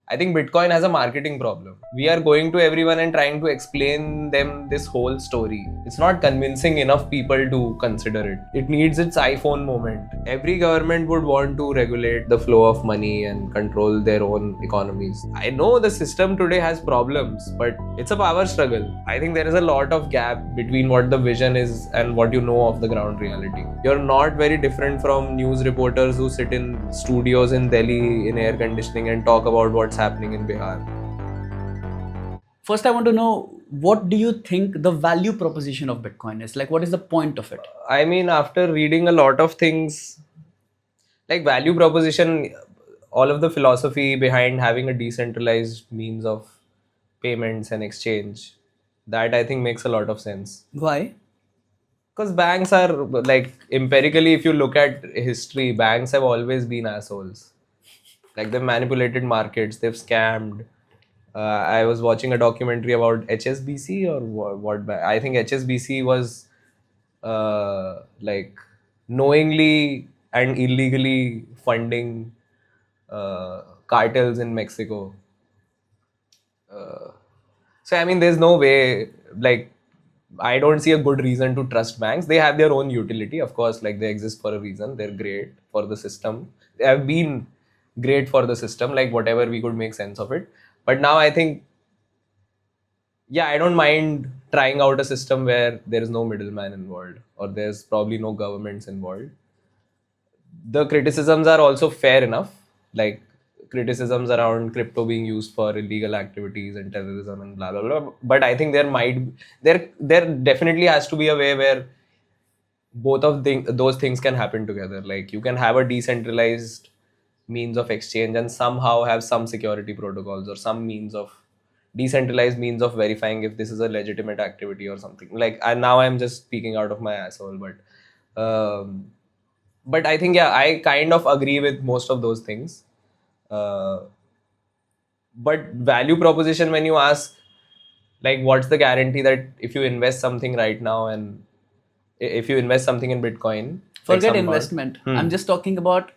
I think Bitcoin has a marketing problem. We are going to everyone and trying to explain them this whole story. It's not convincing enough people to consider it. It needs its iPhone moment. Every government would want to regulate the flow of money and control their own economies. I know the system today has problems, but it's a power struggle. I think there is a lot of gap between what the vision is and what you know of the ground reality. You're not very different from news reporters who sit in studios in Delhi in air conditioning and talk about what's happening in Bihar. First, I want to know, what do you think the value proposition of Bitcoin is? Like, what is the point of it? I mean, after reading a lot of things, like value proposition, all of the philosophy behind having a decentralized means of payments and exchange, that I think makes a lot of sense. Why? Because banks are like, empirically, if you look at history, banks have always been assholes. Like, they've manipulated markets, they've scammed. I was watching a documentary about HSBC or what I think HSBC was like knowingly and illegally funding cartels in Mexico. So I mean, there's no way, like, I don't see a good reason to trust banks. They have their own utility, of course, like they exist for a reason. They're great for the system. They have been great for the system, like whatever we could make sense of it. But now I think, yeah, I don't mind trying out a system where there is no middleman involved or there's probably no governments involved. The criticisms are also fair enough, like criticisms around crypto being used for illegal activities and terrorism and blah blah blah. But I think there definitely has to be a way where both of those things can happen together. Like, you can have a decentralized means of exchange and somehow have some security protocols or some means of decentralized means of verifying if this is a legitimate activity or something. Like, now I'm just speaking out of my asshole, but I think, yeah, I kind of agree with most of those things. Uh, but value proposition, when you ask, like, what's the guarantee that if you invest something right now and if you invest something in Bitcoin, like Forget some amount. investment. I'm just talking about,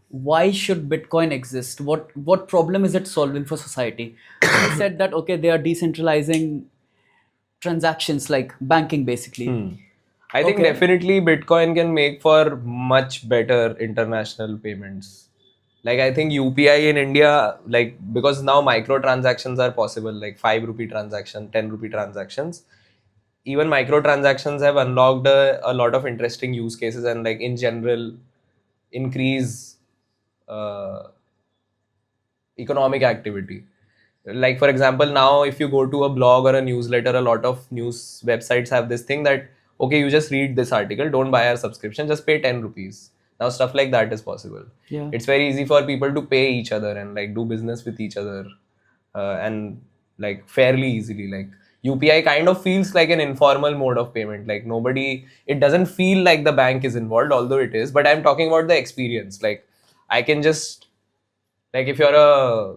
why should Bitcoin exist? What problem is it solving for society? I said that, okay, they are decentralizing transactions like banking basically. I think Okay. definitely Bitcoin can make for much better international payments. Like, I think UPI in India, like, because now microtransactions are possible, like 5 rupee transaction, 10 rupee transactions. Even microtransactions have unlocked a lot of interesting use cases and, like, in general, increase uh, economic activity. Like, for example, now if you go to a blog or a newsletter, a lot of news websites have this thing that, okay, you just read this article, don't buy our subscription, just pay 10 rupees. Now stuff like that is possible. Yeah. It's very easy for people to pay each other and, like, do business with each other, and, like, fairly easily. Like, UPI kind of feels like an informal mode of payment. Like, nobody, it doesn't feel like the bank is involved, although it is. But I'm talking about the experience. Like, I can just, like, if you're a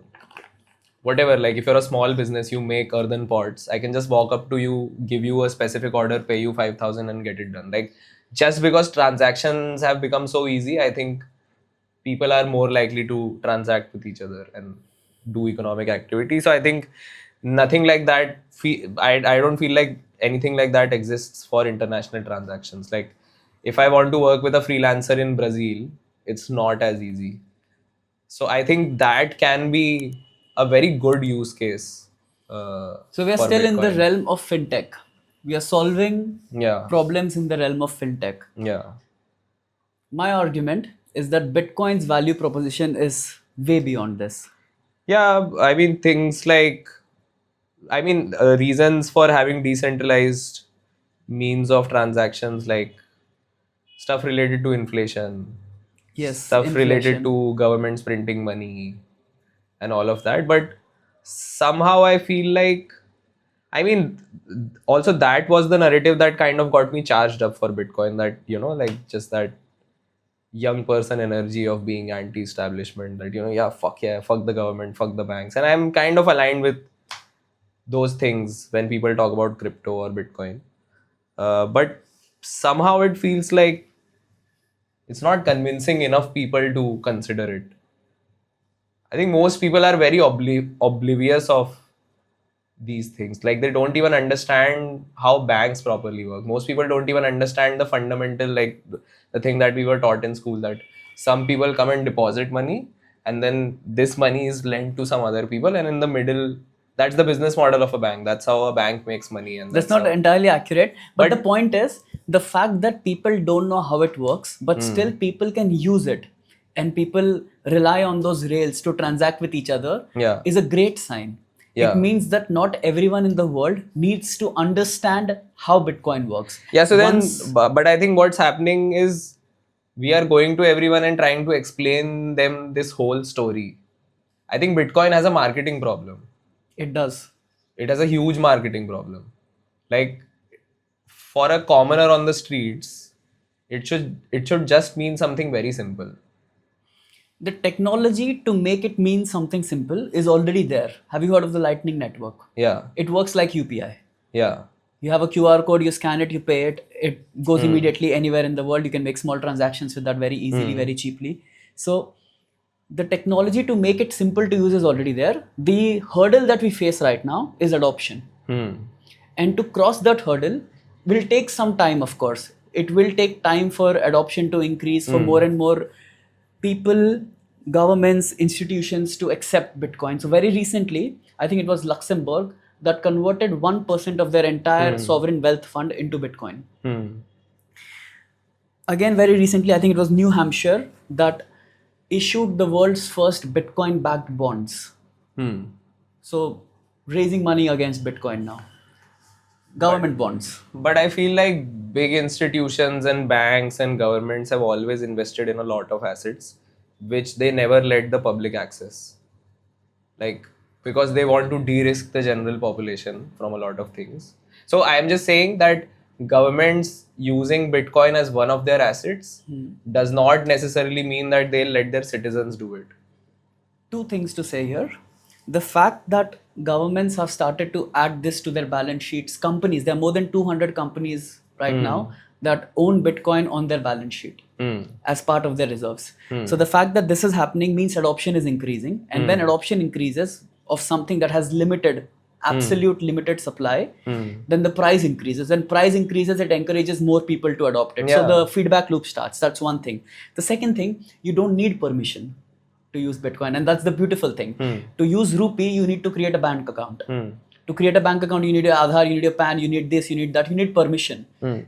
whatever, like, if you're a small business, you make earthen pots, I can just walk up to you, give you a specific order, pay you 5,000 and get it done. Like, just because transactions have become so easy, I think people are more likely to transact with each other and do economic activity. So I think nothing like that, I don't feel like anything like that exists for international transactions. Like, if I want to work with a freelancer in Brazil, it's not as easy. So I think that can be a very good use case So we are for still in the Bitcoin. realm of fintech. We are solving Yeah, problems in the realm of fintech. yeah, My argument is that Bitcoin's value proposition is way beyond this. yeah. I mean, things like, I mean, reasons for having decentralized means of transactions, like stuff related to inflation, Yes, stuff related inflation. to governments printing money, and all of that. But somehow I feel like, I mean, also that was the narrative that kind of got me charged up for Bitcoin. That, like, just that young person energy of being anti-establishment. That, yeah, fuck the government, fuck the banks. And I'm kind of aligned with those things when people talk about crypto or Bitcoin. But somehow it feels like it's not convincing enough people to consider it. I think most people are very oblivious of these things. Like they don't even understand how banks properly work. Most people don't even understand the fundamental, like the thing that we were taught in school, that some people come and deposit money and then this money is lent to some other people, and in the middle, that's the business model of a bank. That's how a bank makes money, and That's that's not how. entirely accurate, but the But point is the fact that people don't know how it works, but still people can use it and people rely on those rails to transact with each other yeah, is a great sign. It yeah. means that not everyone in the world needs to understand how Bitcoin works. Yeah, so then, Once but I think what's happening is we are going to everyone and trying to explain them this whole story. I think Bitcoin has a marketing problem. it does. It has a huge marketing problem. Like for a commoner on the streets, it should just mean something very simple. The technology to make it mean something simple is already there. Have you heard of the Lightning Network? Yeah, It works like UPI. yeah, You have a QR code, you scan it, you pay it, it goes immediately anywhere in the world. You can make small transactions with that very easily, very cheaply. So the technology to make it simple to use is already there. The hurdle that we face right now is adoption. And to cross that hurdle will take some time, of course. It will take time for adoption to increase, for more and more people, governments, institutions to accept Bitcoin. So very recently, I think it was Luxembourg that converted 1% of their entire sovereign wealth fund into Bitcoin. Again, very recently, I think it was New Hampshire that issued the world's first Bitcoin backed bonds. So raising money against Bitcoin now. Government bonds. But I feel like big institutions and banks and governments have always invested in a lot of assets which they never let the public access. Like, because they want to de-risk the general population from a lot of things. So I am just saying that governments using Bitcoin as one of their assets does not necessarily mean that they'll let their citizens do it. Two things to say here. The fact that governments have started to add this to their balance sheets, companies, there are more than 200 companies right now that own Bitcoin on their balance sheet as part of their reserves. So the fact that this is happening means adoption is increasing. And when adoption increases of something that has limited, absolute limited supply, then the price increases. When price increases, it encourages more people to adopt it. So Yeah. the feedback loop starts. That's one thing. The second thing, you don't need permission to use Bitcoin, and that's the beautiful thing. To use rupee, you need to create a bank account. To create a bank account, you need your Aadhaar, you need your PAN, you need this, you need that, you need permission.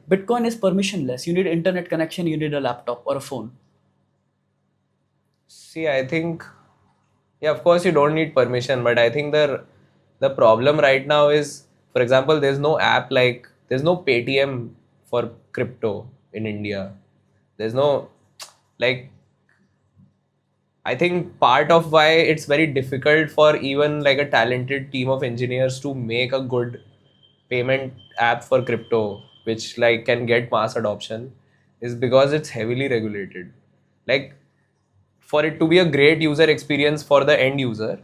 Bitcoin is permissionless. You need internet connection, you need a laptop or a phone. See, I think, yeah, of course you don't need permission, but I think the problem right now is, for example, there's no Paytm for crypto in India. There's no, like, I think part of why it's very difficult for even like a talented team of engineers to make a good payment app for crypto, which like can get mass adoption, is because it's heavily regulated. Like, for it to be a great user experience for the end user,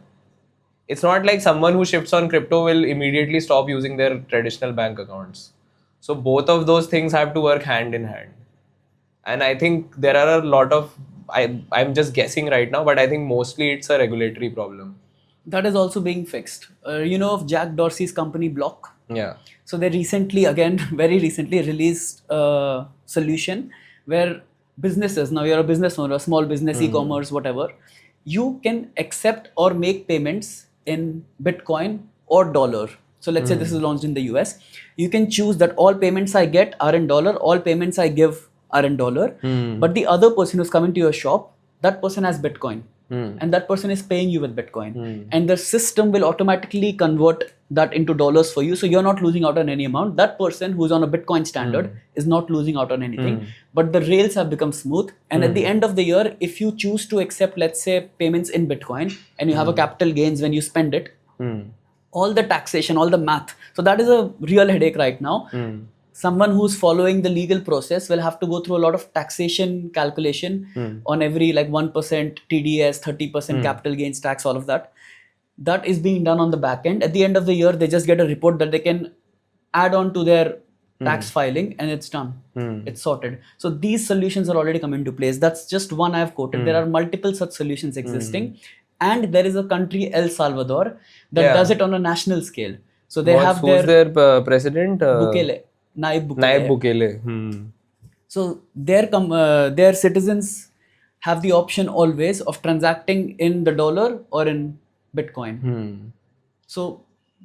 it's not like someone who shifts on crypto will immediately stop using their traditional bank accounts. So both of those things have to work hand in hand. And I think there are a lot of, I'm just guessing right now, but I think mostly it's a regulatory problem. That is also being fixed. You know of Jack Dorsey's company Block? Yeah. So they recently, again, very recently released a solution where businesses, now you're a business owner, a small business, e-commerce, whatever, you can accept or make payments in Bitcoin or dollar. So let's say this is launched in the US. You can choose that all payments I get are in dollar, all payments I give are in dollar. But the other person who's coming to your shop, that person has Bitcoin. And that person is paying you with Bitcoin. And the system will automatically convert that into dollars for you. So you're not losing out on any amount. That person who's on a Bitcoin standard is not losing out on anything. But the rails have become smooth. And at the end of the year, if you choose to accept, let's say, payments in Bitcoin and you have a capital gains when you spend it, all the taxation, all the math. So that is a real headache right now. Someone who's following the legal process will have to go through a lot of taxation calculation on every like 1% TDS, 30% capital gains tax, all of that. That is being done on the back end. At the end of the year, they just get a report that they can add on to their tax filing and it's done. It's sorted. So these solutions are already come into place. That's just one I've quoted. There are multiple such solutions existing. and there is a country El Salvador that Yeah. does it on a national scale. So they have Who's their their president? Bukele, Naib Naib Bukele. Bukele. So their citizens have the option always of transacting in the dollar or in Bitcoin. So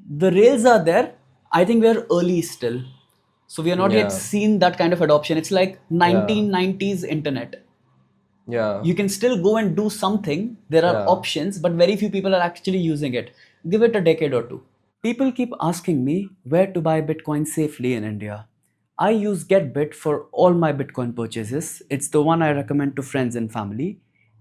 the rails are there. I think we are early still. So we are not yet Yeah. seen that kind of adoption. It's like Yeah. 1990s internet. Yeah. You can still go and do something. There are Yeah. options, but very few people are actually using it. Give it a decade or two. People keep asking me where to buy Bitcoin safely in India. I use GetBit for all my Bitcoin purchases. It's the one I recommend to friends and family.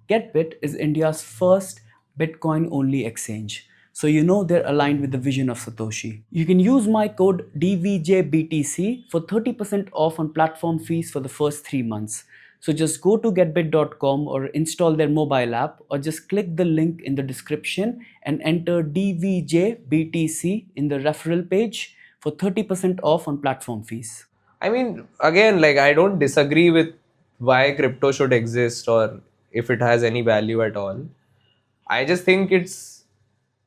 GetBit is India's first Bitcoin only exchange. So you know they're aligned with the vision of Satoshi. You can use my code DVJBTC for 30% off on platform fees for the first 3 months. So just go to getbit.com or install their mobile app or just click the link in the description and enter DVJBTC in the referral page for 30% off on platform fees. I mean, again, like I don't disagree with why crypto should exist or if it has any value at all. I just think it's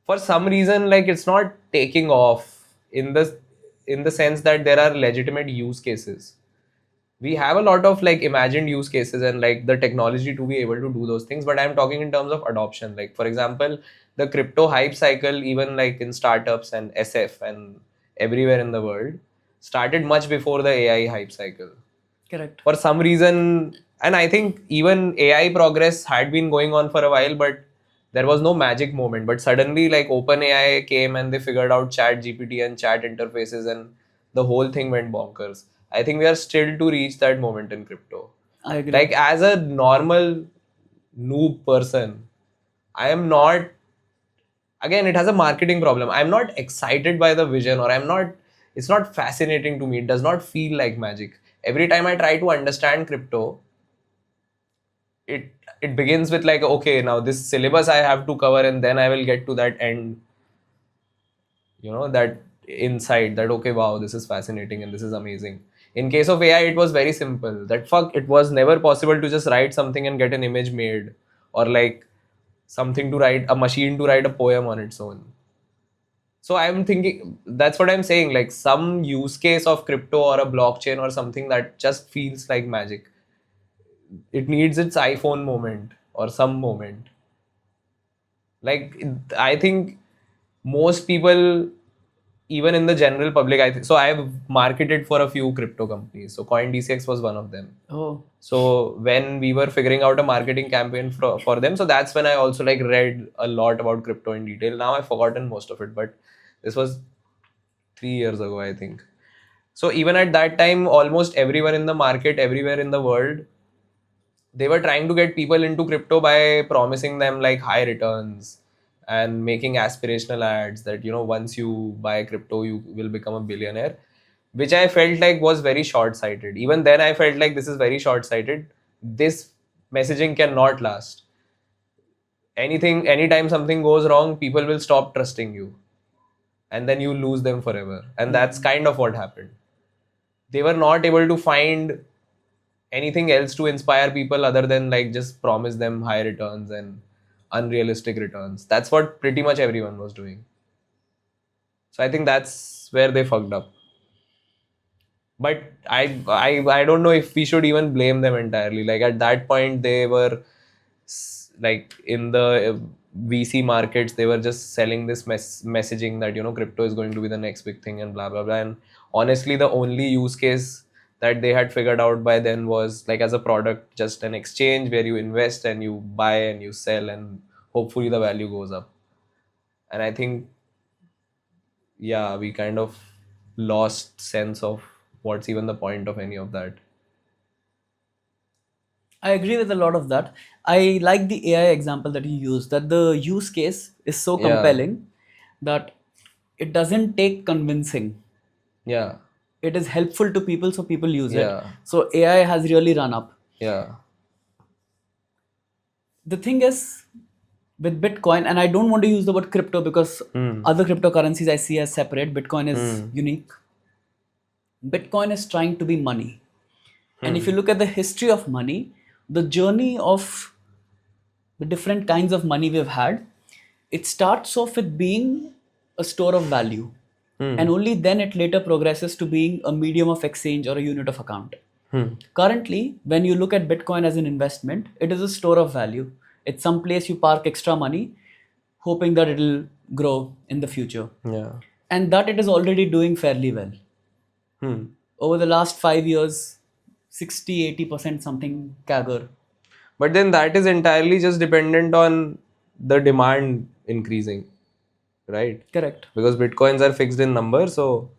for some reason like it's not taking off in the sense that there are legitimate use cases. We have a lot of like imagined use cases and like the technology to be able to do those things, but I'm talking in terms of adoption. Like for example, the crypto hype cycle, even like in startups and SF and everywhere in the world, started much before the AI hype cycle. Correct. For some reason, and I think even AI progress had been going on for a while, but there was no magic moment. But suddenly like OpenAI came and they figured out chat GPT and chat interfaces and the whole thing went bonkers. I think we are still to reach that moment in crypto. I agree. Like as a normal noob person, I am not, again, it has a marketing problem. I'm not excited by the vision, or it's not fascinating to me. It does not feel like magic. Every time I try to understand crypto, it begins with like, okay, now this syllabus I have to cover and then I will get to that end, that insight that, okay, wow, this is fascinating and this is amazing. In case of AI, it was very simple. That fuck, it was never possible to just write something and get an image made, or like something to write, a machine to write a poem on its own. So I'm thinking, that's what I'm saying, like some use case of crypto or a blockchain or something that just feels like magic. It needs its iPhone moment or some moment. Like I think most people, even in the general public, so I've marketed for a few crypto companies. So CoinDCX was one of them. Oh, So when we were figuring out a marketing campaign for them, so that's when I also like read a lot about crypto in detail. Now I've forgotten most of it, but this was 3 years ago, I think. So even at that time, almost everyone in the market, everywhere in the world, they were trying to get people into crypto by promising them like high returns and making aspirational ads that, once you buy crypto, you will become a billionaire, which I felt like was very short sighted. Even then, I felt like this is very short sighted. This messaging cannot last. Anytime something goes wrong, people will stop trusting you and then you lose them forever. And that's kind of what happened. They were not able to find anything else to inspire people other than like just promise them high returns and unrealistic returns. That's what pretty much everyone was doing. So I think that's where they fucked up. But I don't know if we should even blame them entirely. Like at that point, they were like in the VC markets, they were just selling this messaging that crypto is going to be the next big thing and blah blah blah. And honestly, the only use case that they had figured out by then was like as a product, just an exchange where you invest and you buy and you sell and hopefully the value goes up. And I think, yeah, we kind of lost sense of what's even the point of any of that. I agree with a lot of that. I like the AI example that you used, that the use case is so Yeah, compelling that it doesn't take convincing. yeah, It is helpful to people, so people use it. yeah, So AI has really run up. yeah. The thing is, with Bitcoin, and I don't want to use the word crypto because other cryptocurrencies I see as separate. Bitcoin is unique. Bitcoin is trying to be money. And if you look at the history of money, the journey of the different kinds of money we've had, it starts off with being a store of value, and only then it later progresses to being a medium of exchange or a unit of account. Currently, when you look at Bitcoin as an investment, it is a store of value. It's some place you park extra money, hoping that it'll grow in the future. Yeah. And that it is already doing fairly well. Over the last 5 years, 60-80% something CAGR. But then that is entirely just dependent on the demand increasing, right? Correct. Because Bitcoins are fixed in number, so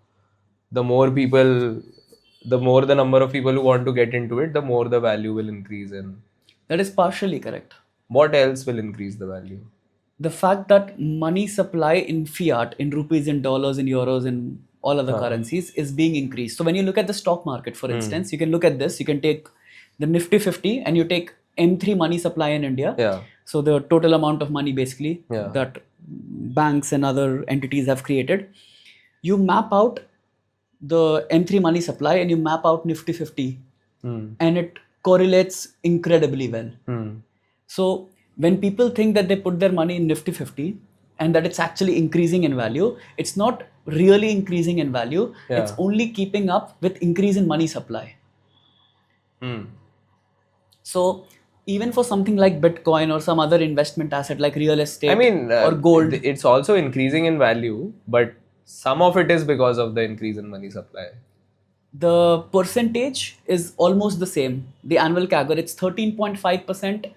the more the number of people who want to get into it, the more the value will increase. And That is partially correct. what else will increase the value? The fact that money supply in fiat, in rupees, in dollars, in euros, in all other currencies is being increased. So when you look at the stock market, for instance, you can look at this. You can take the Nifty 50 and you take M3 money supply in India. Yeah. So the total amount of money basically Yeah. that banks and other entities have created. You map out the M3 money supply and you map out Nifty 50 and it correlates incredibly well. So when people think that they put their money in Nifty 50 and that it's actually increasing in value, it's not really increasing in value. Yeah. It's only keeping up with increase in money supply. So even for something like Bitcoin or some other investment asset like real estate I mean, or gold, it's also increasing in value, but some of it is because of the increase in money supply. the percentage is almost the same. The annual CAGR, it's 13.5%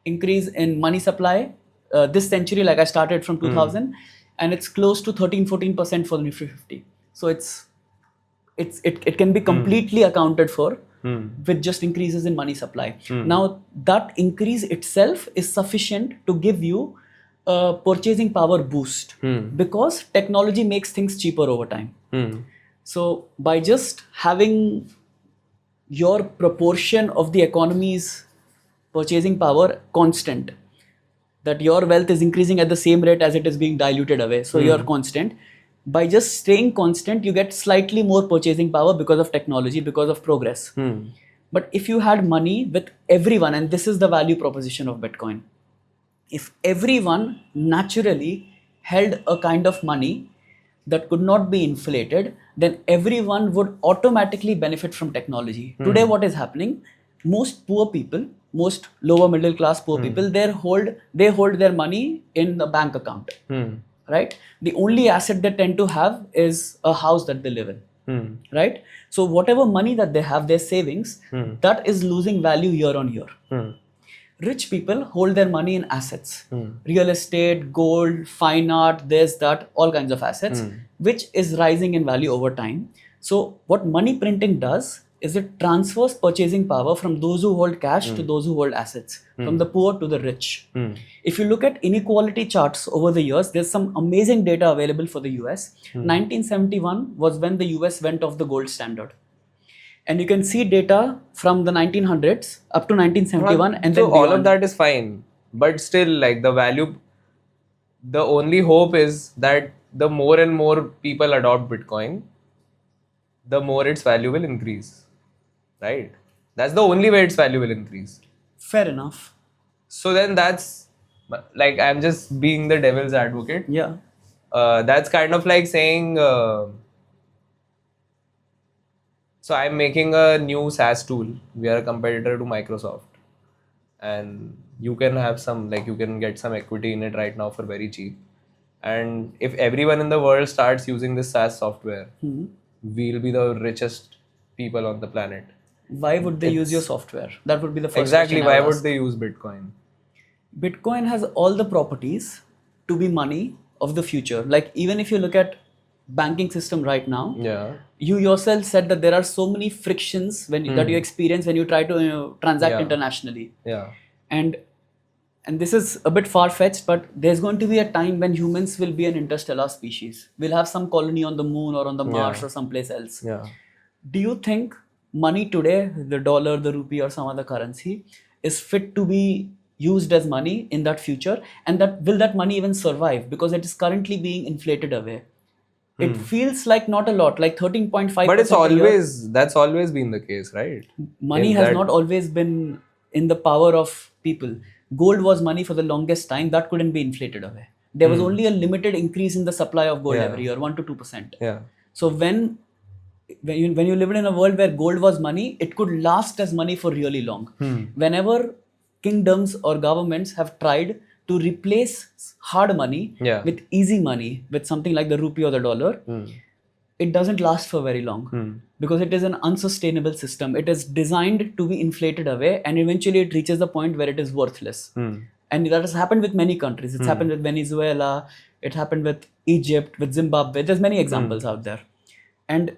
increase in money supply this century, like I started from 2000, and it's close to 13-14% for the Nifty 50. So it can be completely accounted for with just increases in money supply. Now that increase itself is sufficient to give you a purchasing power boost because technology makes things cheaper over time. So by just having your proportion of the economy's purchasing power constant, that your wealth is increasing at the same rate as it is being diluted away, so you're constant. By just staying constant, you get slightly more purchasing power because of technology, because of progress. But if you had money with everyone, and this is the value proposition of Bitcoin, if everyone naturally held a kind of money that could not be inflated, then everyone would automatically benefit from technology. Today, what is happening? Most poor people, most lower middle class poor people, they hold their money in the bank account. Right? The only asset they tend to have is a house that they live in. Right? So whatever money that they have, their savings, that is losing value year on year. Rich people hold their money in assets, real estate, gold, fine art, this, that, all kinds of assets, which is rising in value over time. So what money printing does is it transfers purchasing power from those who hold cash to those who hold assets, from the poor to the rich. If you look at inequality charts over the years, there's some amazing data available for the US. 1971 was when the US went off the gold standard. And you can see data from the 1900s up to 1971 and so then all beyond. of that is fine, but still, like, the value, the only hope is that the more and more people adopt Bitcoin, the more its value will increase, right? That's the only way its value will increase. Fair enough. So then that's like, I'm just being the devil's advocate. Yeah. That's kind of like saying, so I'm making a new SaaS tool. We are a competitor to Microsoft, and you can have some, like, you can get some equity in it right now for very cheap. And if everyone in the world starts using this SaaS software, we'll be the richest people on the planet. Why would they use your software? That would be the first Exactly. question I Why would would ask. they use Bitcoin? Bitcoin has all the properties to be money of the future. Like even if you look at banking system right now, Yeah. you yourself said that there are so many frictions that you experience when you try to transact Yeah. internationally. Yeah. And this is a bit far-fetched, but there's going to be a time when humans will be an interstellar species. We'll have some colony on the moon or on the Mars or someplace else. Yeah. Do you think money today, the dollar, the rupee, or some other currency, is fit to be used as money in that future? And that will that money even survive? Because it is currently being inflated away. It feels like not a lot, like 13.5%. But it's always, that's always been the case, right? Money has not always been in the power of people. Gold was money for the longest time. That couldn't be inflated away. There was only a limited increase in the supply of gold Yeah. every year, 1 to 2%. Yeah. So when you lived in a world where gold was money, it could last as money for really long. Whenever kingdoms or governments have tried to replace hard money Yeah. with easy money, with something like the rupee or the dollar, it doesn't last for very long because it is an unsustainable system. It is designed to be inflated away, and eventually it reaches the point where it is worthless. And that has happened with many countries. It's happened with Venezuela, it happened with Egypt, with Zimbabwe. There's many examples out there. And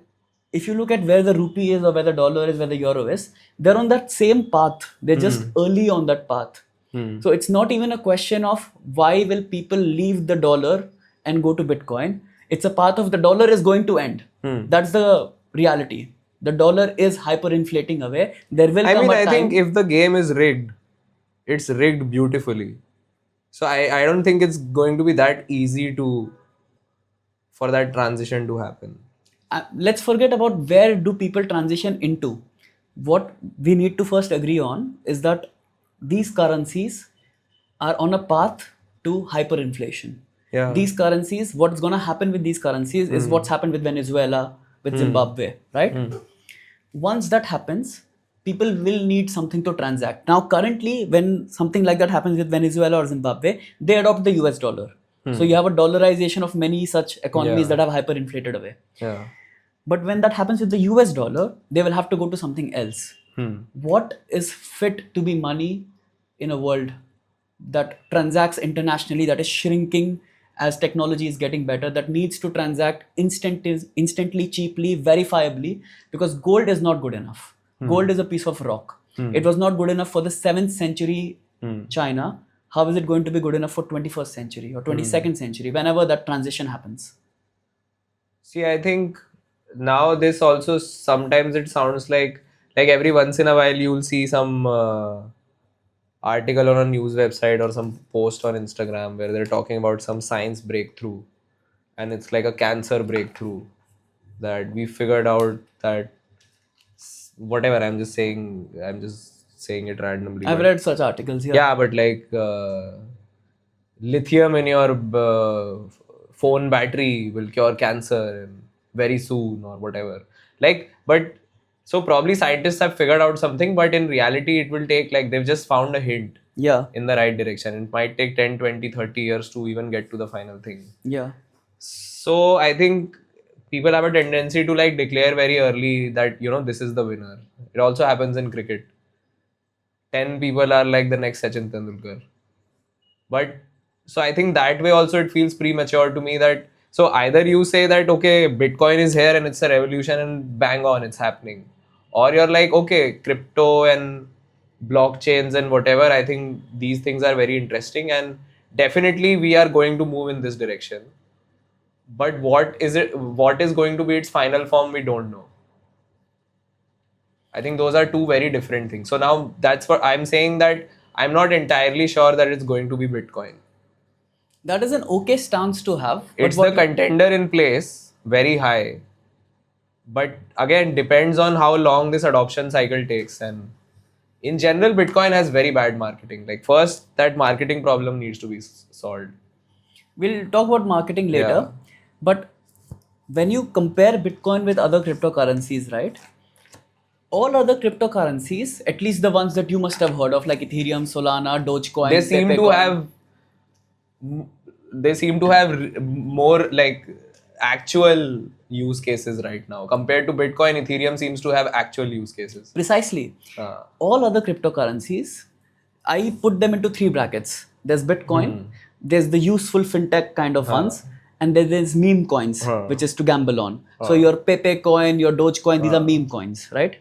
if you look at where the rupee is or where the dollar is, where the euro is, they're on that same path. They're just early on that path. So it's not even a question of why will people leave the dollar and go to Bitcoin. It's a path of the dollar is going to end. That's the reality. The dollar is hyperinflating away. There will come a I time. think if the game is rigged, it's rigged beautifully. So I don't think it's going to be that easy for that transition to happen. Let's forget about where do people transition into. What we need to first agree on is that these currencies are on a path to hyperinflation. Yeah. These currencies, what's going to happen with these currencies is what's happened with Venezuela, with Zimbabwe, right? Once that happens, people will need something to transact. Now, currently, when something like that happens with Venezuela or Zimbabwe, they adopt the US dollar. So you have a dollarization of many such economies that have hyperinflated away. Yeah. But when that happens with the US dollar, they will have to go to something else. What is fit to be money in a world that transacts internationally, that is shrinking as technology is getting better, that needs to transact instantly, cheaply, verifiably, because gold is not good enough. Gold is a piece of rock. It was not good enough for the 7th century China. How is it going to be good enough for 21st century or 22nd century, whenever that transition happens? See, I think now this also sometimes it sounds like every once in a while you'll see some article on a news website or some post on Instagram where they're talking about some science breakthrough, and it's like a cancer breakthrough that we figured out that whatever. I'm just saying it randomly. I've but- read such articles. Yeah, but like lithium in your phone battery will cure cancer very soon or whatever. But so probably scientists have figured out something, but in reality it will take they've just found a hint Yeah. in the right direction. It might take 10, 20, 30 years to even get to the final thing. Yeah. So I think people have a tendency to declare very early that this is the winner. It also happens in cricket. 10 people are like the next Sachin Tendulkar. But so I think that way also it feels premature to me that so either you say that okay, Bitcoin is here and it's a revolution and bang on, it's happening. Or you're like, okay, crypto and blockchains and whatever, I think these things are very interesting and definitely we are going to move in this direction. But what is going to be its final form, we don't know. I think those are two very different things. So now that's what I'm saying, that I'm not entirely sure that it's going to be Bitcoin. That is an okay stance to have. It's the contender in place, very high. But again, depends on how long this adoption cycle takes. And in general, Bitcoin has very bad marketing. First, that marketing problem needs to be solved. We'll talk about marketing later. Yeah. But when you compare Bitcoin with other cryptocurrencies, right? All other cryptocurrencies, at least the ones that you must have heard of, like Ethereum, Solana, Dogecoin, They seem to Pepecoin. have more actual use cases right now compared to Bitcoin. Ethereum seems to have actual use cases. Precisely. All other cryptocurrencies, I put them into 3 brackets. There's Bitcoin, there's the useful fintech kind of ones, and then there's meme coins, which is to gamble on. So your Pepecoin, your Dogecoin, these are meme coins, right?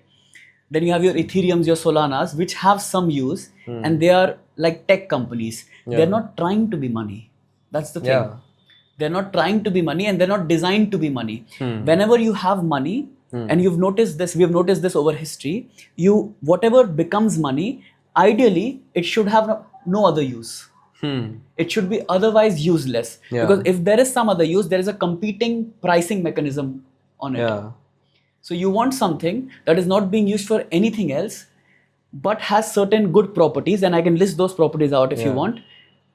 Then you have your Ethereums, your Solanas, which have some use, and they are like tech companies. They're not trying to be money. That's the thing. Yeah. They're not trying to be money, and they're not designed to be money. Whenever you have money, and you've noticed this, we have noticed this over history, whatever becomes money, ideally, it should have no other use. It should be otherwise useless. Yeah. Because if there is some other use, there is a competing pricing mechanism on it. Yeah. So you want something that is not being used for anything else, but has certain good properties, and I can list those properties out if you want,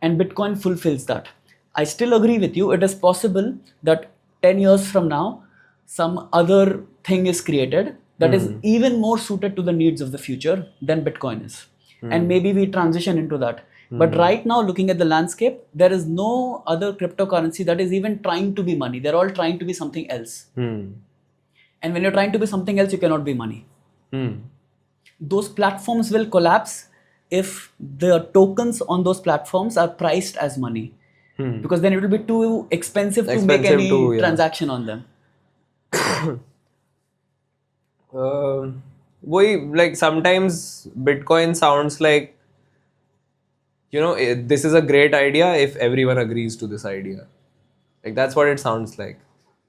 and Bitcoin fulfills that. I still agree with you. It is possible that 10 years from now, some other thing is created that is even more suited to the needs of the future than Bitcoin is. And maybe we transition into that. But right now, looking at the landscape, there is no other cryptocurrency that is even trying to be money. They're all trying to be something else. And when you're trying to be something else, you cannot be money. Those platforms will collapse if the tokens on those platforms are priced as money. Because then it will be too expensive to make any transaction on them. Like sometimes Bitcoin sounds like, this is a great idea if everyone agrees to this idea. Like that's what it sounds like,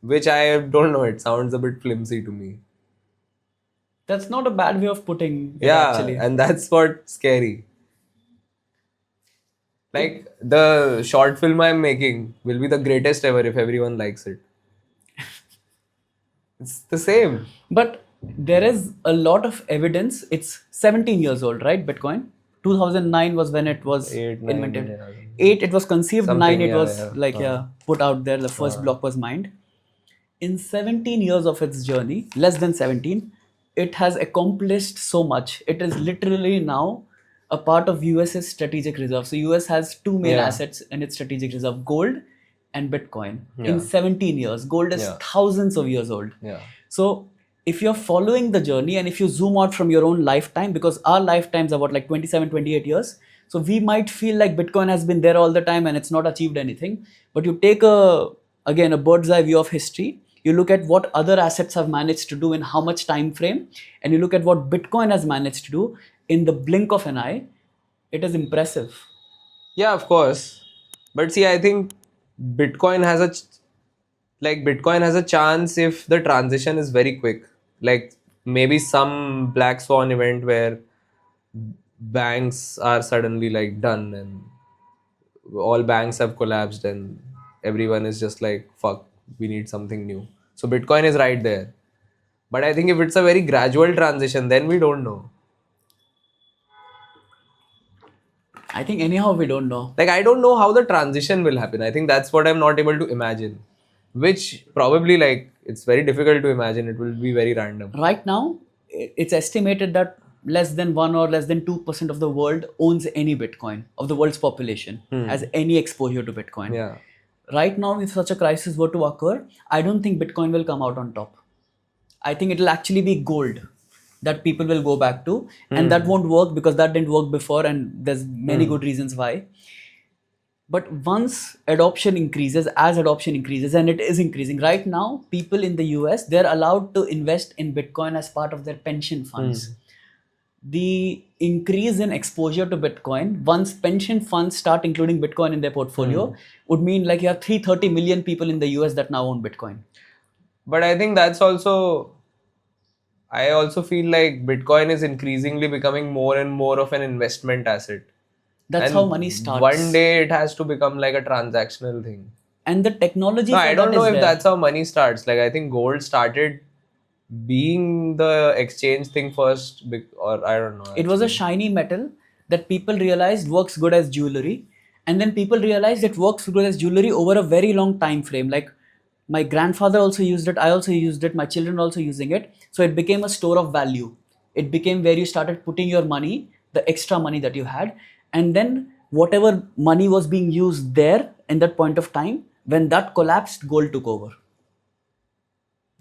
which I don't know. It sounds a bit flimsy to me. That's not a bad way of putting it, Yeah, actually. and that's what's scary. Like the short film I'm making will be the greatest ever if everyone likes it. It's the same. But there is a lot of evidence. It's 17 years old, right? Bitcoin. 2009 was when it was 8, 9, invented. yeah. 8, it was conceived. Something, 9, it yeah, was yeah. put out there. The first block was mined. In 17 years of its journey, less than 17, it has accomplished so much. It is literally now a part of US's strategic reserve. So US has two main assets in its strategic reserve: gold and Bitcoin. In 17 years, gold is thousands of years old. So if you're following the journey and if you zoom out from your own lifetime, because our lifetimes are what, like 27, 28 years. So we might feel like Bitcoin has been there all the time and it's not achieved anything. But you take a bird's eye view of history. You look at what other assets have managed to do in how much time frame, and you look at what Bitcoin has managed to do in the blink of an eye. It is impressive. Yeah, of course. But see, I think Bitcoin has a chance if the transition is very quick. Like maybe some black swan event where banks are suddenly like done and all banks have collapsed and everyone is just like, fuck, we need something new. So Bitcoin is right there. But I think if it's a very gradual transition, then we don't know. I think anyhow we don't know. Like I don't know how the transition will happen. I think that's what I'm not able to imagine. Which probably, like, it's very difficult to imagine. It will be very random. Right now, it's estimated that less than 1 or less than 2% of the world owns any Bitcoin, of the world's population, has any exposure to Bitcoin. Yeah. Right now, if such a crisis were to occur, I don't think Bitcoin will come out on top. I think it will actually be gold that people will go back to, and that won't work because that didn't work before, and there's many good reasons why. But once adoption increases, and it is increasing right now, people in the US, they're allowed to invest in Bitcoin as part of their pension funds. The increase in exposure to Bitcoin, once pension funds start including Bitcoin in their portfolio, would mean like you have 330 million people in the US that now own Bitcoin. But I think I also feel like Bitcoin is increasingly becoming more and more of an investment asset. That's how money starts. One day it has to become like a transactional thing. And the technology No, for I don't know that is if there. that's how money starts. Like I think gold started being the exchange thing first, or I don't know. It was a shiny metal that people realized works good as jewelry, and then people realized it works good as jewelry over a very long time frame. Like my grandfather also used it, I also used it, my children also using it. So it became a store of value. It became where you started putting your money, the extra money that you had, and then whatever money was being used there in that point of time, when that collapsed, gold took over.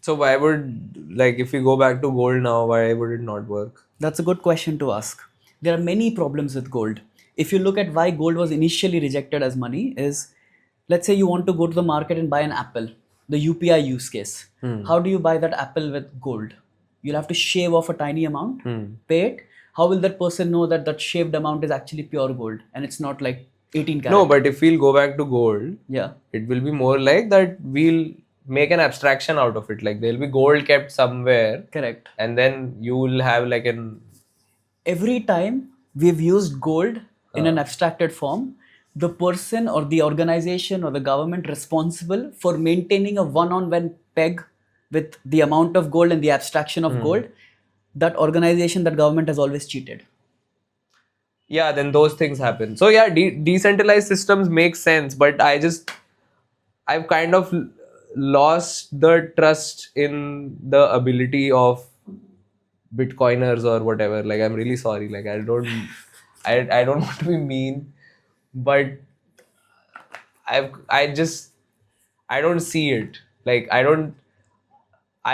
So why would, like, if we go back to gold now, why would it not work? That's a good question to ask. There are many problems with gold. If you look at why gold was initially rejected as money, is let's say you want to go to the market and buy an apple, the UPI use case. How do you buy that apple with gold? You'll have to shave off a tiny amount, pay it. How will that person know that that shaved amount is actually pure gold and it's not like 18 karat? No, but if we'll go back to gold, Yeah. it will be more like that we'll make an abstraction out of it. Like there'll be gold kept somewhere. Correct. And then you will have like an... Every time we've used gold in an abstracted form, the person or the organization or the government responsible for maintaining a one-on-one peg with the amount of gold and the abstraction of gold, that organization, that government has always cheated. yeah, then those things happen. So yeah, decentralized systems make sense, but I've kind of lost the trust in the ability of Bitcoiners or whatever. Like, I'm really sorry. Like, I don't want to be mean, but I don't see it. Like, I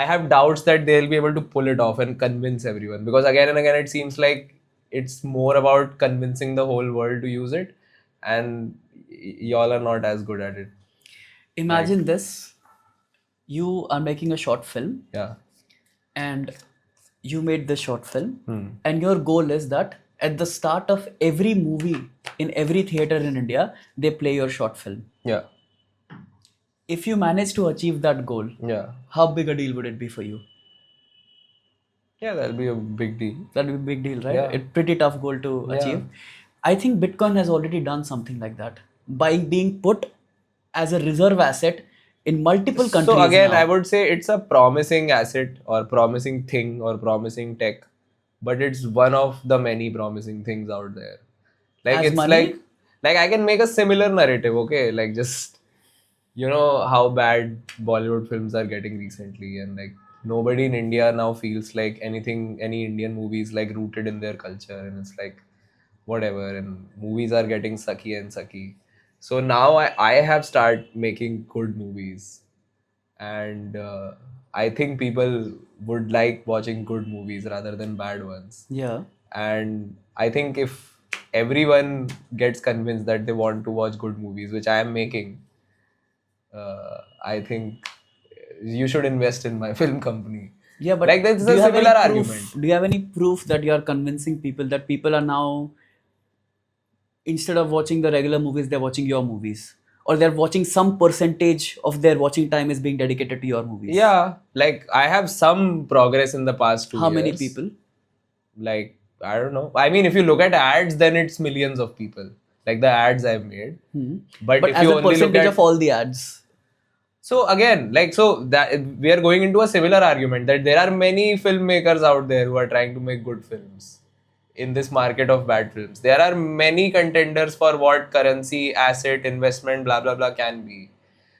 have doubts that they'll be able to pull it off and convince everyone, because again and again it seems like it's more about convincing the whole world to use it, and y'all are not as good at it. Imagine this: you are making a short film, Yeah. and you made this short film, and your goal is that at the start of every movie in every theater in India, they play your short film. Yeah. If you manage to achieve that goal, Yeah. how big a deal would it be for you? Yeah, that'll be a big deal. That would be a big deal, right? Yeah. It's pretty tough goal to Yeah. achieve. I think Bitcoin has already done something like that by being put as a reserve asset in multiple countries. So again, now. I would say it's a promising asset or promising thing or promising tech, but it's one of the many promising things out there. Like, As it's money? like I can make a similar narrative, okay? Like, just, you know how bad Bollywood films are getting recently, and like nobody in India now feels like any Indian movie is like rooted in their culture, and it's like whatever, and movies are getting sucky and sucky. So now I have started making good movies, and I think people would like watching good movies rather than bad ones. Yeah. And I think if everyone gets convinced that they want to watch good movies, which I am making, I think you should invest in my film company. Yeah, but Like, that's do a you have any similar proof? argument. Do you have any proof that you are convincing people that people are now, instead of watching the regular movies, they're watching your movies, or they're watching some percentage of their watching time is being dedicated to your movies? Yeah, like I have some progress in the past 2 How years. many people? Like, I don't know. I mean, if you look at ads, then it's millions of people. Like the ads I've made. But if as you a only look percentage at, of all the ads. so again, like, so that we are going into a similar argument that there are many filmmakers out there who are trying to make good films in this market of bad films. There are many contenders for what currency, asset, investment, blah blah blah can be.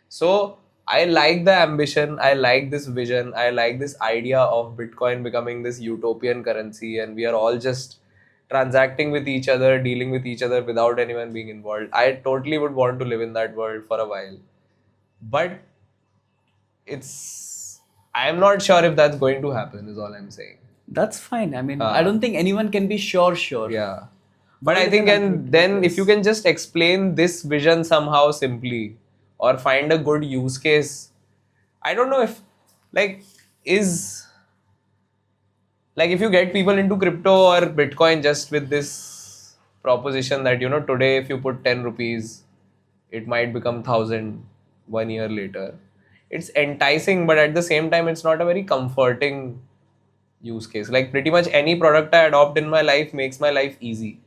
So I like the ambition, I like this vision, I like this idea of Bitcoin becoming this utopian currency, and we are all just transacting with each other, dealing with each other without anyone being involved. I totally would want to live in that world for a while. But I am not sure if that's going to happen, is all I'm saying. That's fine. I mean, I don't think anyone can be sure. Yeah. But World I is think, an and unpredictable then if you place. can just explain this vision somehow simply, or find a good use case, I don't know if, like, is, like, if you get people into crypto or Bitcoin just with this proposition that, you know, today if you put 10 rupees, it might become 1,000 1 year later. It's enticing, but at the same time, it's not a very comforting use case. Like, pretty much any product I adopt in my life makes my life easy.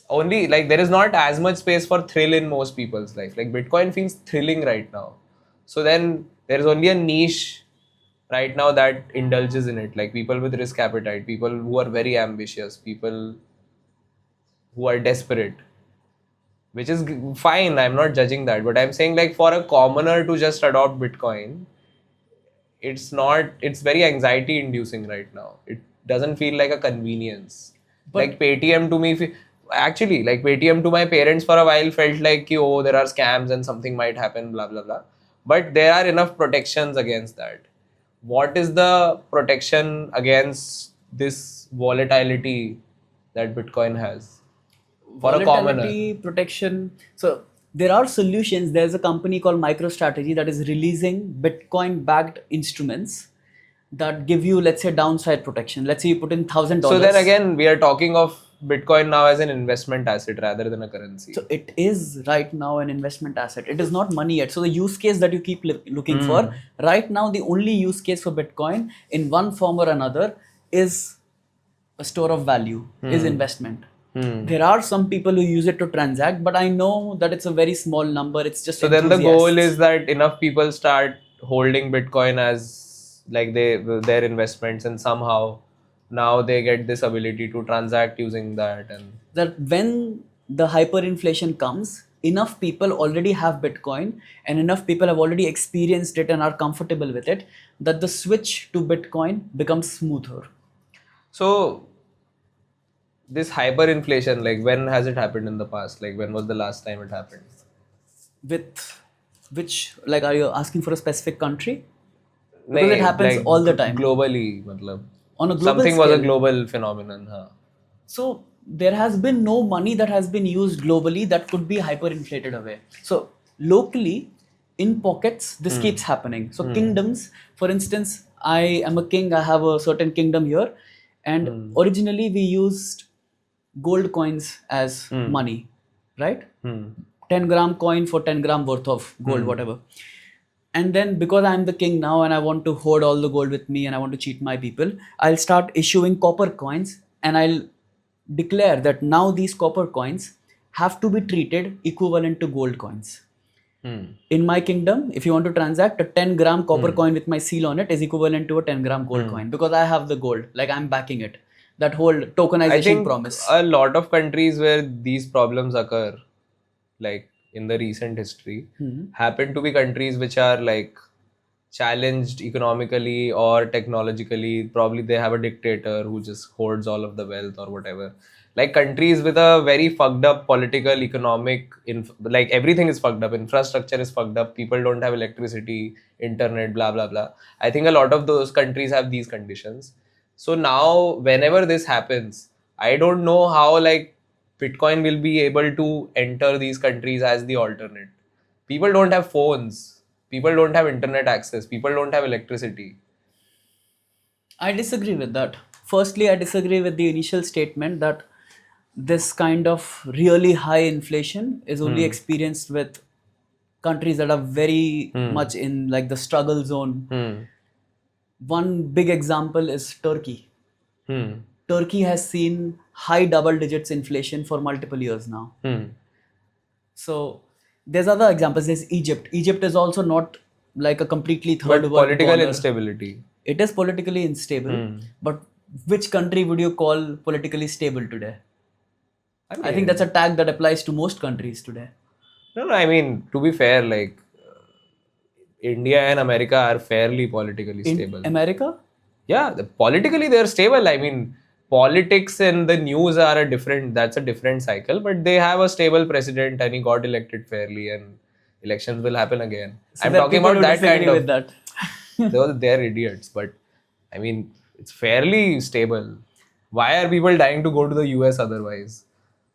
Only, like, there is not as much space for thrill in most people's life. Like, Bitcoin feels thrilling right now. So then there is only a niche right now that indulges in it. Like, people with risk appetite, people who are very ambitious, people who are desperate, which is fine. I'm not judging that, but I'm saying, like, for a commoner to just adopt Bitcoin, it's not, it's very anxiety inducing right now. It doesn't feel like a convenience. But- Like Paytm to me, actually, like Paytm to my parents for a while felt like, oh, there are scams and something might happen, blah blah blah. But there are enough protections against that. What is the protection against this volatility that Bitcoin has for a commoner? Volatility protection. So there are solutions. There's a company called MicroStrategy that is releasing Bitcoin-backed instruments that give you, let's say, downside protection. Let's say you put in $1,000. So then again, we are talking of Bitcoin now as an investment asset rather than a currency. So it is right now an investment asset. It is not money yet. So the use case that you keep looking for, right now the only use case for Bitcoin in one form or another is a store of value, is investment. There are some people who use it to transact, but I know that it's a very small number. It's just So then the goal enthusiasts. is that enough people start holding Bitcoin as like their investments, and somehow now they get this ability to transact using that. And that when the hyperinflation comes, enough people already have Bitcoin and enough people have already experienced it and are comfortable with it, that the switch to Bitcoin becomes smoother. so this hyperinflation, like when has it happened in the past? Like when was the last time it happened? With which, like, are you asking for a specific country? Because it Nahin, happens like all the time. globally, matlab. On a global Something was a scale. global phenomenon. Huh? So there has been no money that has been used globally that could be hyperinflated away. So locally, in pockets, this keeps happening. So kingdoms, for instance, I am a king, I have a certain kingdom here, and originally we used gold coins as money, right? 10-gram coin for 10-gram worth of gold, whatever. And then because I'm the king now and I want to hoard all the gold with me and I want to cheat my people, I'll start issuing copper coins and I'll declare that now these copper coins have to be treated equivalent to gold coins. In my kingdom, if you want to transact, a 10-gram copper coin with my seal on it is equivalent to a 10-gram gold coin because I have the gold, like I'm backing it. That whole tokenization I think promise. a lot of countries where these problems occur, like in the recent history, happen to be countries which are like challenged economically or technologically. Probably they have a dictator who just hoards all of the wealth or whatever. Like countries with a very fucked up political, economic, like everything is fucked up. Infrastructure is fucked up. People don't have electricity, internet, blah blah blah. I think a lot of those countries have these conditions. So now, whenever this happens, I don't know how like Bitcoin will be able to enter these countries as the alternate. People don't have phones. People don't have internet access. People don't have electricity. I disagree with that. Firstly, I disagree with the initial statement that this kind of really high inflation is only experienced with countries that are very much in like the struggle zone. One big example is Turkey. Turkey has seen high double digits inflation for multiple years now. So there's other examples. There's Egypt. Egypt is also not like a completely third But world political corner. instability. It is politically unstable, but which country would you call politically stable today? I think that's a tag that applies to most countries today. No, I mean, to be fair, like India and America are fairly politically stable. In America, Yeah, politically they're stable. I mean, politics and the news are that's a different cycle, but they have a stable president and he got elected fairly and elections will happen again. so I'm there are talking people about who that disagree kind with of, that. they're idiots, but I mean, it's fairly stable. Why are people dying to go to the US otherwise?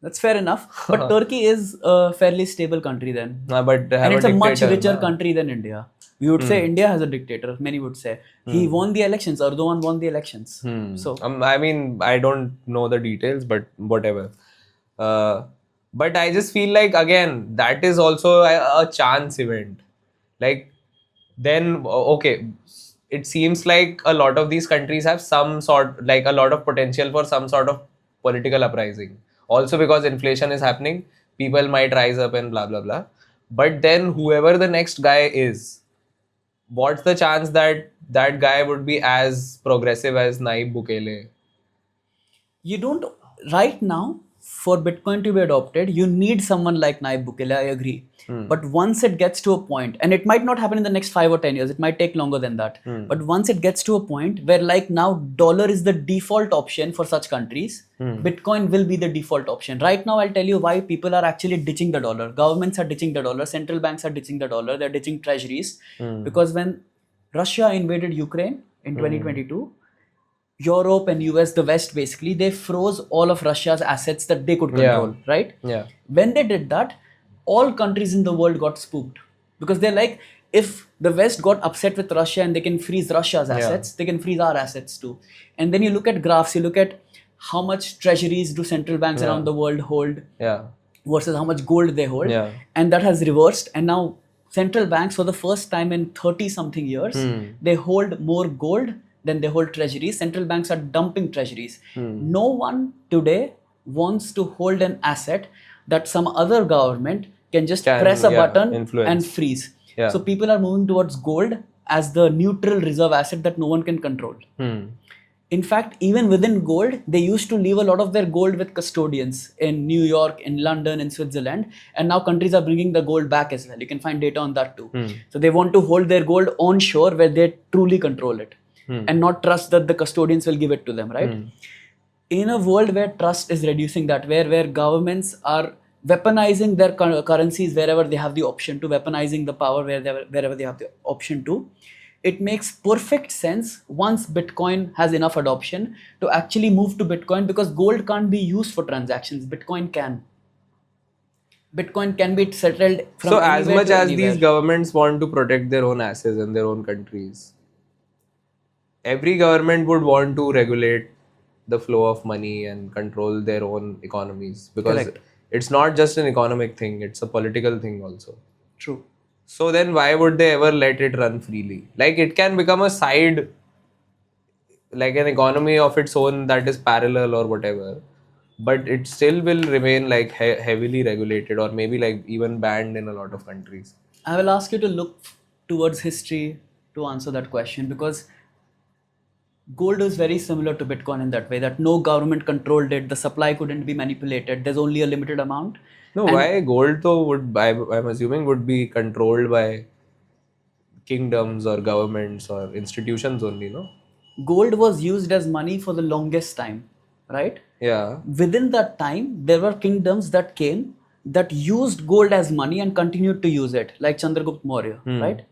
That's fair enough. But Turkey is a fairly stable country then. But they have And it's a a much dictator, richer na. country than India. We would say India has a dictator. Many would say. He won the elections. Erdogan won the elections. So I mean, I don't know the details, but whatever. But I just feel like, again, that is also a chance event. Like, then, okay, it seems like a lot of these countries have some sort, like a lot of potential for some sort of political uprising. Also, because inflation is happening, people might rise up and blah, blah, blah. But then, whoever the next guy is, what's the chance that that guy would be as progressive as Naib Bukele? you don't, right now, for Bitcoin to be adopted, you need someone like Naib Bukele. I agree. But once it gets to a point, and it might not happen in the next 5 or 10 years, it might take longer than that. But once it gets to a point where, like now, dollar is the default option for such countries, Bitcoin will be the default option. Right now, I'll tell you why people are actually ditching the dollar. Governments are ditching the dollar, central banks are ditching the dollar, they're ditching treasuries. Because when Russia invaded Ukraine in 2022, Europe and US, the West basically, they froze all of Russia's assets that they could control, right? Yeah. When they did that, all countries in the world got spooked because they're like, if the West got upset with Russia and they can freeze Russia's assets, they can freeze our assets too. And then you look at graphs, you look at how much treasuries do central banks around the world hold versus how much gold they hold. And that has reversed. And now central banks, for the first time in 30 something years, they hold more gold than they hold treasuries. Central banks are dumping treasuries. No one today wants to hold an asset that some other government can just press a button and freeze. So people are moving towards gold as the neutral reserve asset that no one can control. In fact, even within gold, they used to leave a lot of their gold with custodians in New York, in London, in Switzerland, and now countries are bringing the gold back as well. You can find data on that too. So they want to hold their gold on shore where they truly control it and not trust that the custodians will give it to them, right? In a world where trust is reducing, that where governments are weaponizing their currencies wherever they have the option to, weaponizing the power wherever they have the option to, it makes perfect sense once Bitcoin has enough adoption to actually move to Bitcoin, because gold can't be used for transactions. Bitcoin can be settled from So as anywhere much to as these anywhere. governments want to protect their own assets in their own countries, every government would want to regulate the flow of money and control their own economies, because Correct. it's not just an economic thing, it's a political thing also. True. So then why would they ever let it run freely? Like it can become a side, like an economy of its own that is parallel or whatever, but it still will remain like heavily regulated, or maybe like even banned in a lot of countries. I will ask you to look towards history to answer that question, because gold is very similar to Bitcoin in that way, that no government controlled it, the supply couldn't be manipulated, there's only a limited amount. No, And why gold though would, I'm assuming, would be controlled by kingdoms or governments or institutions only, no? gold was used as money for the longest time, right? Yeah. Within that time, there were kingdoms that came that used gold as money and continued to use it, like Chandragupta Maurya, right?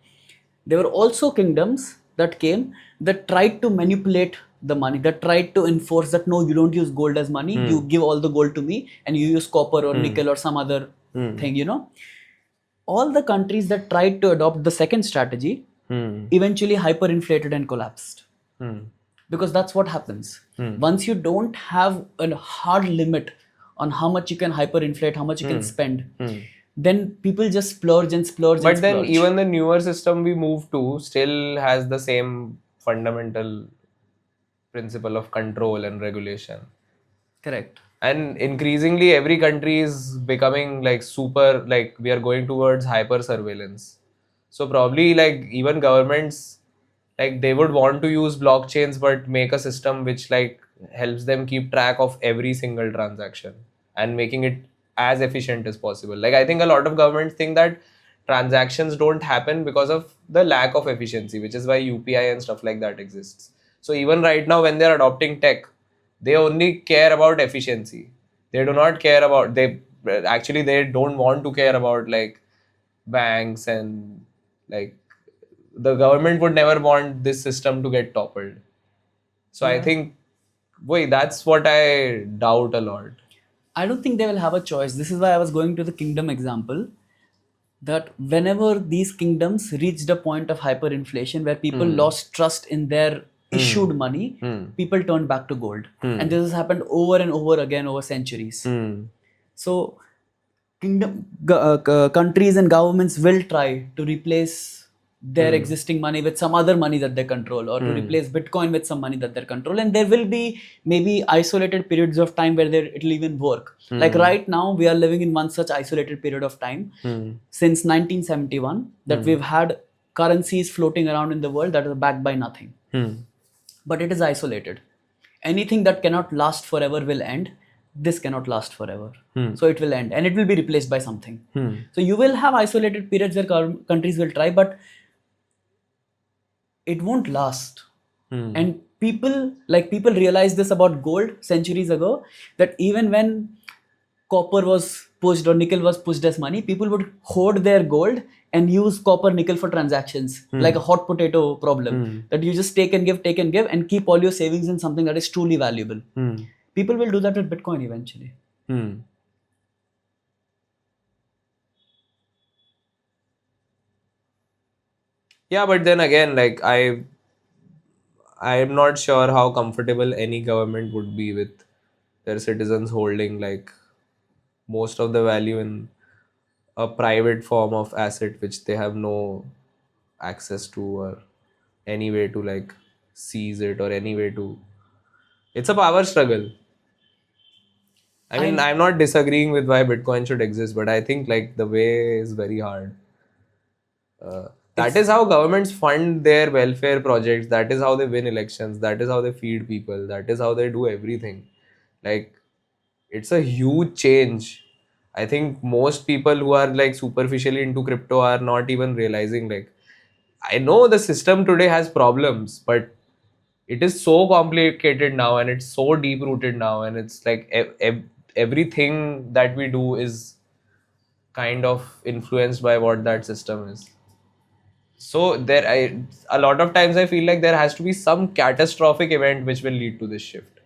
There were also kingdoms that came that tried to manipulate the money, that tried to enforce that no, you don't use gold as money, you give all the gold to me and you use copper or nickel or some other thing, you know. All the countries that tried to adopt the second strategy eventually hyperinflated and collapsed. Because that's what happens. Once you don't have a hard limit on how much you can hyperinflate, how much you can spend, then people just splurge and splurge and But then splurge. even the newer system we move to still has the same fundamental principle of control and regulation. Correct. And increasingly every country is becoming like super, like we are going towards hyper surveillance. So probably like even governments, like they would want to use blockchains but make a system which like helps them keep track of every single transaction and making it as efficient as possible. Like I think a lot of governments think that transactions don't happen because of the lack of efficiency, which is why UPI and stuff like that exists. So even right now when they're adopting tech, they only care about efficiency. They do not care about, they actually they don't want to care about like banks, and like the government would never want this system to get toppled. So I think, boy, that's what I doubt a lot. I don't think they will have a choice. This is why I was going to the kingdom example, that whenever these kingdoms reached a point of hyperinflation where people lost trust in their issued money, people turned back to gold. And this has happened over and over again over centuries. So countries and governments will try to replace their existing money with some other money that they control, or to replace Bitcoin with some money that they control, and there will be maybe isolated periods of time where it'll even work. Like right now we are living in one such isolated period of time since 1971, that we've had currencies floating around in the world that are backed by nothing, but it is isolated. Anything that cannot last forever will end. This cannot last forever. So it will end and it will be replaced by something. So you will have isolated periods where countries will try, but it won't last. And people realized this about gold centuries ago, that even when copper was pushed or nickel was pushed as money, people would hoard their gold and use copper nickel for transactions, like a hot potato problem, that you just take and give and keep all your savings in something that is truly valuable. People will do that with Bitcoin eventually. Yeah, but then again, like I'm not sure how comfortable any government would be with their citizens holding like most of the value in a private form of asset which they have no access to, or any way to like seize it, or any way to, it's a power struggle. I mean, I I'm not disagreeing with why Bitcoin should exist, but I think like the way is very hard. That is how governments fund their welfare projects. That is how they win elections. That is how they feed people. That is how they do everything. Like, it's a huge change. I think most people who are like superficially into crypto are not even realizing, like, I know the system today has problems, but it is so complicated now and it's so deep rooted now, and it's like everything that we do is kind of influenced by what that system is. So a lot of times I feel like there has to be some catastrophic event which will lead to this shift.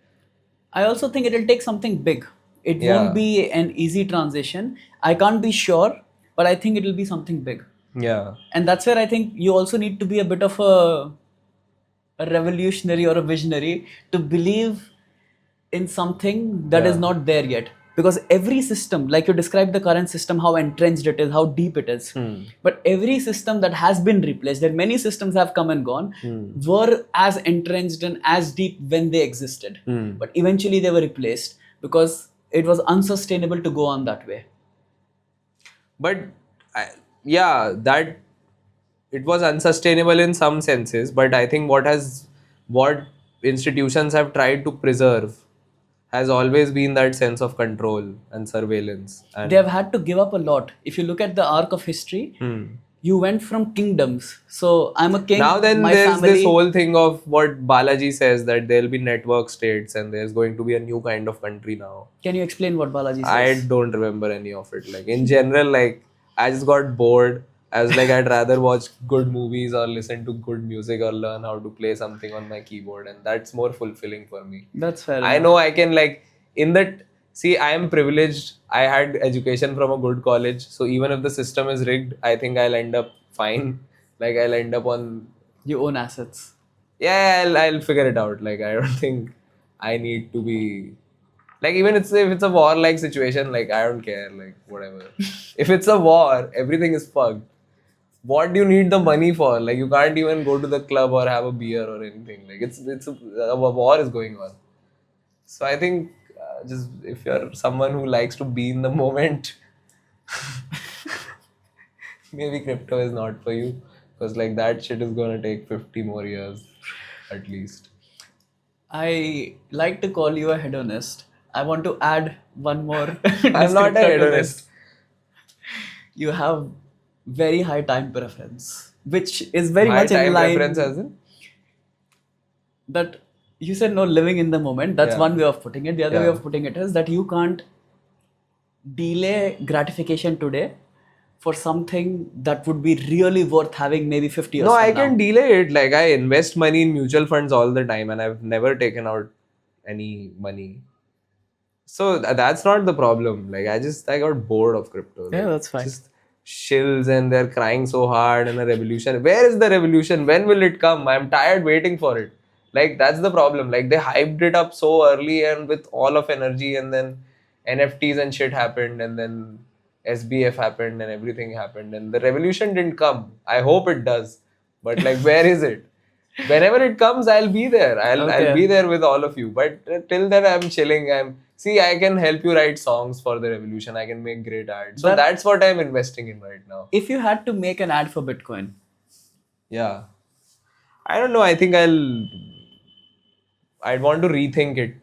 I also think it'll take something big. It won't Yeah, be an easy transition. I can't be sure, but I think it'll be something big. yeah, And that's where I think you also need to be a bit of a revolutionary or a visionary to believe in something that is yeah. not there yet. Because every system, like you described the current system, how entrenched it is, how deep it is. But every system that has been replaced, and many systems have come and gone, were as entrenched and as deep when they existed. But eventually they were replaced because it was unsustainable to go on that way. But yeah, that it was unsustainable in some senses. But I think what institutions have tried to preserve has always been that sense of control and surveillance. They have And had to give up a lot. If you look at the arc of history, you went from kingdoms. So I'm a now king, then my there's this family. whole thing of what Balaji says, that there'll be network states and there's going to be a new kind of country now. Can you explain what Balaji I says? don't remember any of it. Like in general, like I just got bored. I was like, I'd rather watch good movies or listen to good music or learn how to play something on my keyboard, and that's more fulfilling for me. That's fair I enough. know I can like in that. See, I am privileged. I had education from a good college, so even if the system is rigged, I think I'll end up fine. Like I'll end up on. You own assets. Yeah, I'll figure it out. Like I don't think I need to be like, even if it's a war like situation, like I don't care, like whatever. If it's a war, everything is fucked. What do you need the money for? Like you can't even go to the club or have a beer or anything. Like a war is going on. So I think just if you're someone who likes to be in the moment, maybe crypto is not for you, because like that shit is gonna take 50 more years at least. I like to call you a hedonist. I want to add one more I'm not a descriptor to hedonist. this. You have very high time preference, which is very My much in time preference line as in. that you said no living in the moment. That's Yeah. one way of putting it. The other way Yeah. of putting it is that you can't delay gratification today for something that would be really worth having maybe 50 years No, from I now. can delay it. Like I invest money in mutual funds all the time, and I've never taken out any money. So that's not the problem. Like I got bored of crypto. Yeah, Like that's fine. just shills and they're crying so hard and a revolution. Where is the revolution? When will it come? I'm tired waiting for it. Like that's the problem. Like they hyped it up so early and with all of energy, and then NFTs and shit happened, and then SBF happened and everything happened, and the revolution didn't come. I hope it does. But like where is it? Whenever it comes, I'll be there. I'll be Okay. there with all of you. But till then, I'm chilling. I can help you write songs for the revolution. I can make great art. So But that's what I'm investing in right now. if you had to make an ad for Bitcoin, Yeah. I don't know. I think I'd want to rethink it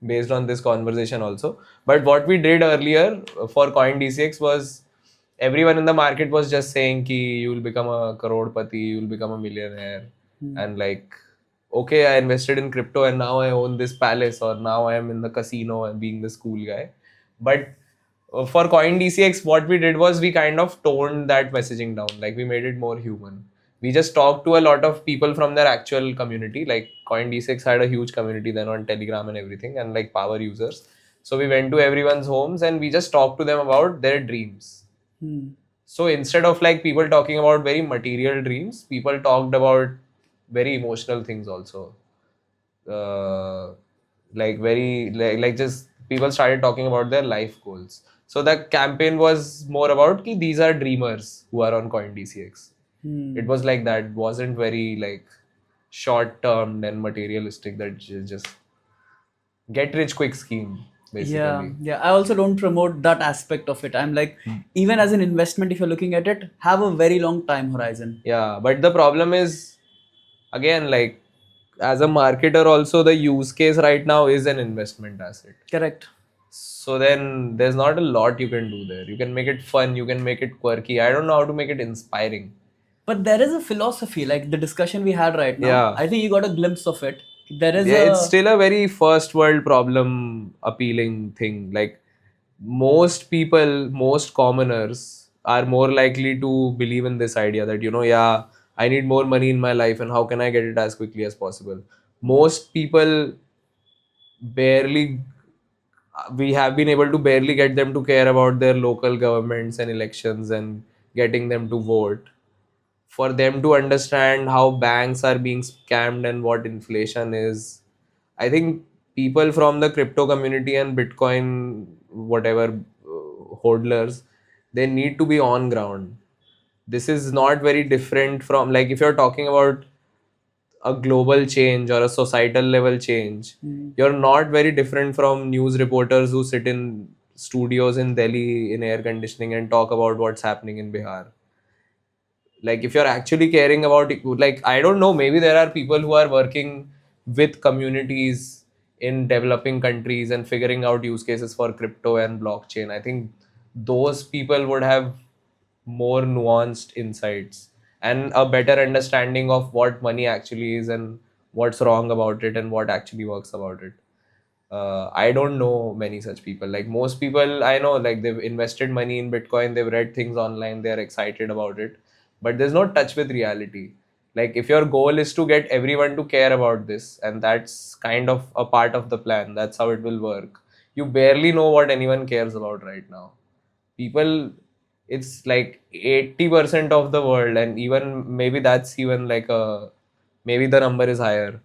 based on this conversation also. But what we did earlier for CoinDCX was everyone in the market was just saying ki you'll become a crorepati, you'll become a millionaire, and like, okay, I invested in crypto and now I own this palace, or now I am in the casino and being this cool guy. But for CoinDCX, what we did was we kind of toned that messaging down. Like we made it more human. We just talked to a lot of people from their actual community. Like CoinDCX had a huge community then on Telegram and everything, and like power users. So we went to everyone's homes and we just talked to them about their dreams. So instead of like people talking about very material dreams, people talked about very emotional things also. Like very like just people started talking about their life goals. So the campaign was more about ki these are dreamers who are on CoinDCX. It was like that. Wasn't very like short term and materialistic. That just get rich quick scheme. basically. Yeah. I also don't promote that aspect of it. I'm like, even as an investment, if you're looking at it, have a very long time horizon. Yeah, but the problem is, again, like as a marketer, also the use case right now is an investment asset. Correct. So then there's not a lot you can do there. You can make it fun, you can make it quirky. I don't know how to make it inspiring. But there is a philosophy, like the discussion we had right now. Yeah. I think you got a glimpse of it. There is Yeah, it's a still a very first world problem appealing thing. Like most people, most commoners are more likely to believe in this idea that, yeah, I need more money in my life and how can I get it as quickly as possible. Most people barely, we have been able to barely get them to care about their local governments and elections and getting them to vote. For them to understand how banks are being scammed and what inflation is, I think people from the crypto community and Bitcoin, whatever, hodlers, they need to be on ground. This is not very different from, like, if you're talking about a global change or a societal level change, you're not very different from news reporters who sit in studios in Delhi in air conditioning and talk about what's happening in Bihar. Like, if you're actually caring about it, like, I don't know, maybe there are people who are working with communities in developing countries and figuring out use cases for crypto and blockchain. I think those people would have more nuanced insights and a better understanding of what money actually is and what's wrong about it and what actually works about it. I don't know many such people. Like most people I know, like they've invested money in Bitcoin, they've read things online, they're excited about it, but there's no touch with reality. Like if your goal is to get everyone to care about this, and that's kind of a part of the plan, that's how it will work. You barely know what anyone cares about right now. People, it's like 80% of the world, and even maybe that's even like a, maybe the number is higher.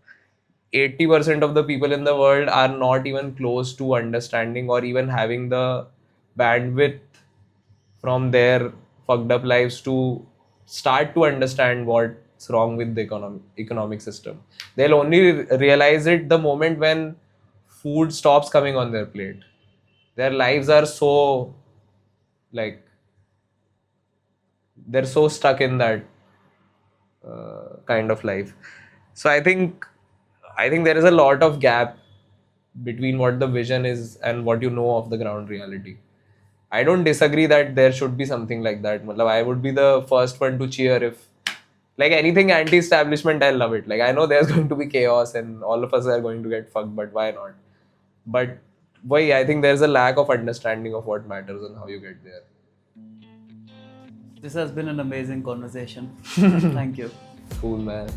80% of the people in the world are not even close to understanding or even having the bandwidth from their fucked up lives to start to understand what's wrong with the economic system. They'll only realize it the moment when food stops coming on their plate. Their lives are so, like, they're so stuck in that kind of life. So I think there is a lot of gap between what the vision is and what you know of the ground reality. I don't disagree that there should be something like that. Matlab, I would be the first one to cheer if, like, anything anti-establishment, I love it. Like, I know there's going to be chaos and all of us are going to get fucked, but why not? But why? I think there's a lack of understanding of what matters and how you get there. This has been an amazing conversation. Thank you. Cool, man.